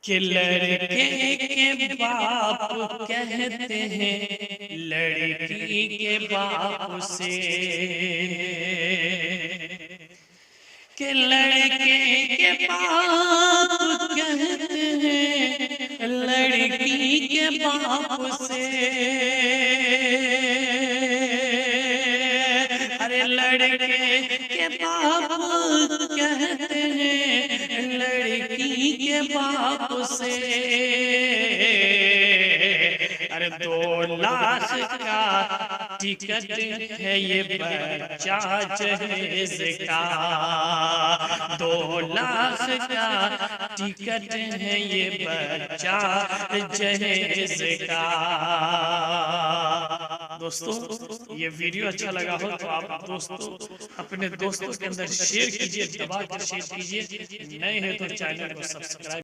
कि लड़के के बाप कहते हैं लड़की के बाप से, कि लड़के के बाप कहते हैं लड़की के बाप से। अरे लड़के के बाप कहते हैं लड़की के बाप से। अरे 2 लाख का टिकट है ये बच्चा जहेज का, 2 लाख का टिकट है ये बच्चा जहेज का। दोस्तों ये वीडियो अच्छा लगा हो तो आप अपने दोस्तों के अंदर शेयर कीजिए, दबा कर शेयर कीजिए। नए हैं तो चैनल को सब्सक्राइब